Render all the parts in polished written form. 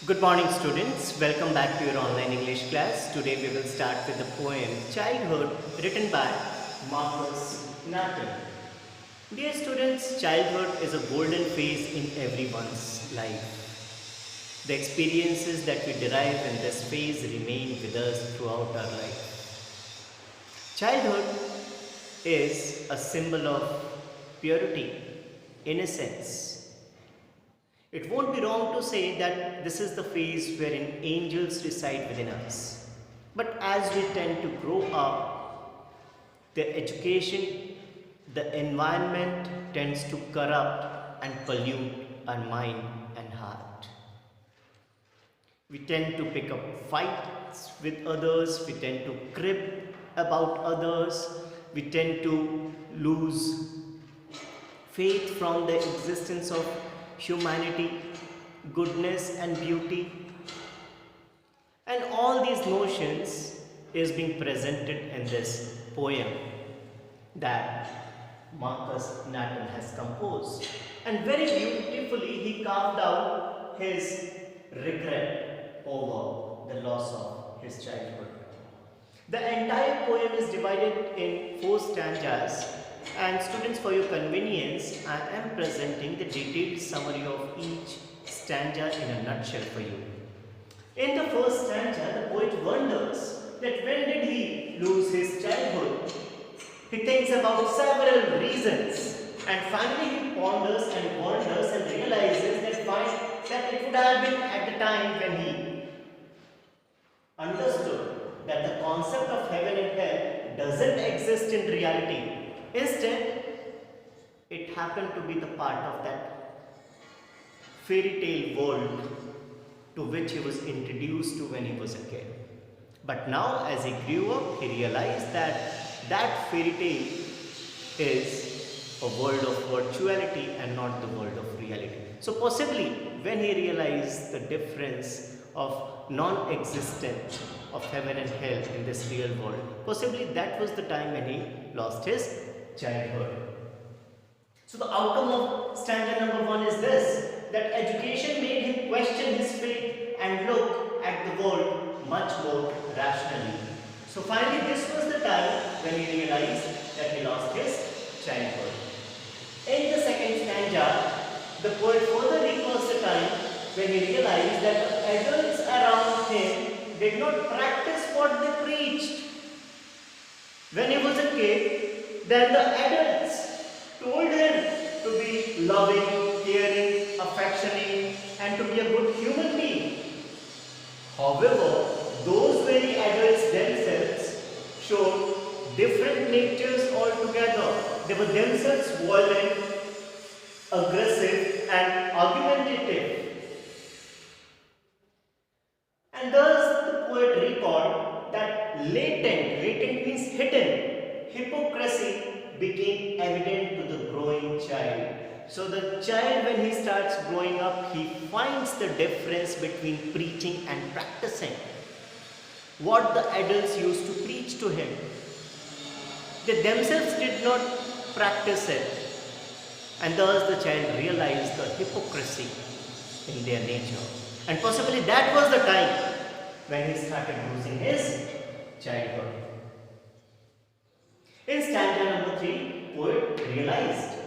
Good morning, students. Welcome back to your online English class. Today we will start with the poem Childhood, written by Marcus Nathan. Dear students, childhood is a golden phase in everyone's life. The experiences that we derive in this phase remain with us throughout our life. Childhood is a symbol of purity, innocence. It won't be wrong to say that this is the phase wherein angels reside within us. But as we tend to grow up, the education, the environment tends to corrupt and pollute our mind and heart. We tend to pick up fights with others, we tend to crib about others, we tend to lose faith from the existence of humanity, goodness and beauty. And all these notions is being presented in this poem that Marcus Nathan has composed. And very beautifully he carved out his regret over the loss of his childhood. The entire poem is divided in 4 stanzas, and students, for your convenience, I am presenting the detailed summary of each stanza in a nutshell for you. In the first stanza, the poet wonders that when did he lose his childhood? He thinks about several reasons, and finally he ponders and wonders and realizes that it would have been at the time when he understood that the concept of heaven and hell doesn't exist in reality. Instead, it happened to be the part of that fairy tale world to which he was introduced to when he was a kid. But now, as he grew up, he realized that fairy tale is a world of virtuality and not the world of reality. So possibly, when he realized the difference of non-existence of heaven and hell in this real world, possibly that was the time when he lost his childhood. So the outcome of stanza number 1 is this, that education made him question his faith and look at the world much more rationally. So finally this was the time when he realized that he lost his childhood. In the second stanza, the poet further recalls the time when he realized that the adults around him did not practice what they preached. When he was a kid, then the adults told him to be loving, caring, affectionate and to be a good human being. However, those very adults themselves showed different natures altogether. They were themselves violent, aggressive and argumentative. And thus the poet recalled that latent means hidden, hypocrisy became evident to the growing child. So the child, when he starts growing up, he finds the difference between preaching and practicing. What the adults used to preach to him, they themselves did not practice it. And thus the child realized the hypocrisy in their nature. And possibly that was the time when he started losing his childhood. In stanza number 3, poet realized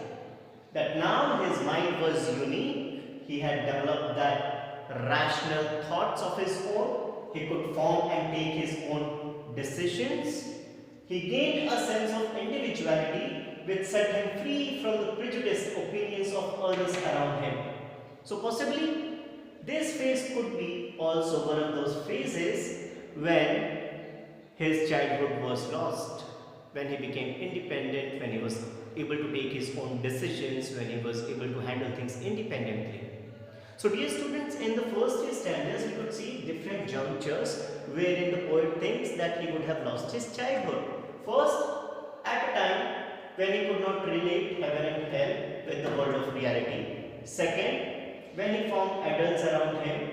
that now his mind was unique. He had developed that rational thoughts of his own. He could form and take his own decisions. He gained a sense of individuality which set him free from the prejudiced opinions of others around him. So possibly this phase could be also one of those phases when his childhood was lost, when he became independent, when he was able to take his own decisions, when he was able to handle things independently. So dear students, in the first 3 stanzas we could see different junctures wherein the poet thinks that he would have lost his childhood. First, at a time when he could not relate heaven and hell with the world of reality. Second, when he found adults around him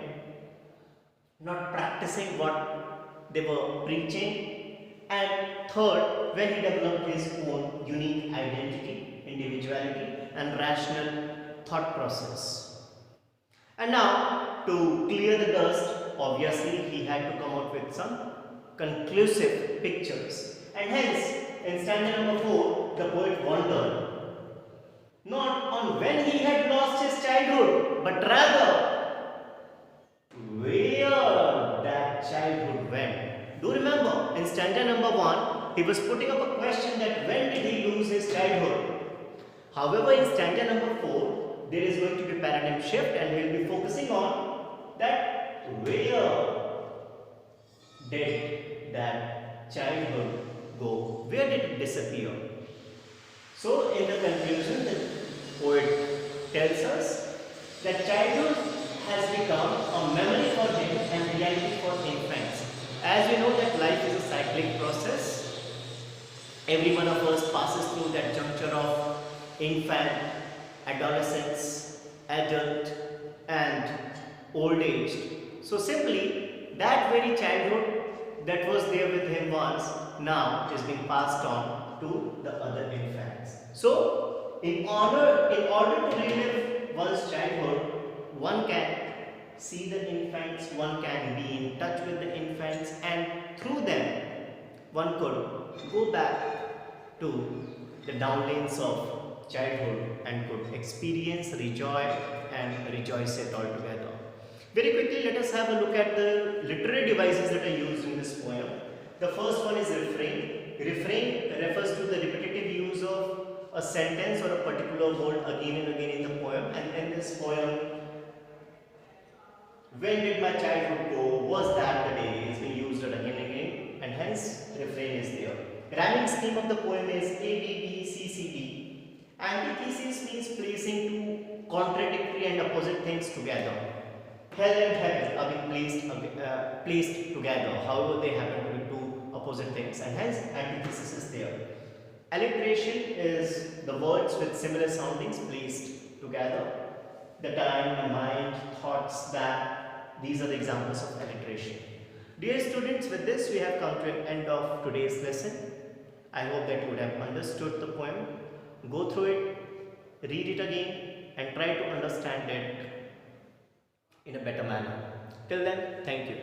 not practicing what they were preaching. And third, when he developed his own unique identity, individuality and rational thought process. And now to clear the dust, obviously he had to come out with some conclusive pictures. And hence, in stanza number 4, the poet wondered not on when he had lost his childhood, but rather where that childhood went. Do remember, in stanza number 1, he was putting up a question that when did he lose his childhood? However, in stanza number 4, there is going to be paradigm shift and we will be focusing on that where did that childhood go? Where did it disappear? So, in the conclusion, the poet tells us that childhood has become a memory for him and reality for infants. As we know that life is a cyclic process, every one of us passes through that juncture of infant, adolescence, adult and old age. So simply that very childhood that was there with him once now is being passed on to the other infants. So in order to relive one's childhood, one can see the infants, one can be in touch with the infants, and through them one could go back to the downlanes of childhood and could experience, and rejoice it all together. Very quickly, let us have a look at the literary devices that are used in this poem. The first one is refrain. Refrain refers to the repetitive use of a sentence or a particular word again and again in the poem. And in this poem, when did my childhood go? Was that the day? Is being used again and again, and hence refrain is there. Rhyming scheme of the poem is A, B, B, C, C, D. Antithesis means placing two contradictory and opposite things together. Hell and heaven are being placed together. However, they happen to be two opposite things, and hence antithesis is there. Alliteration is the words with similar soundings placed together. The time, the mind, thoughts, that. These are the examples of alliteration. Dear students, with this we have come to an end of today's lesson. I hope that you would have understood the poem. Go through it, read it again, and try to understand it in a better manner. Till then, thank you.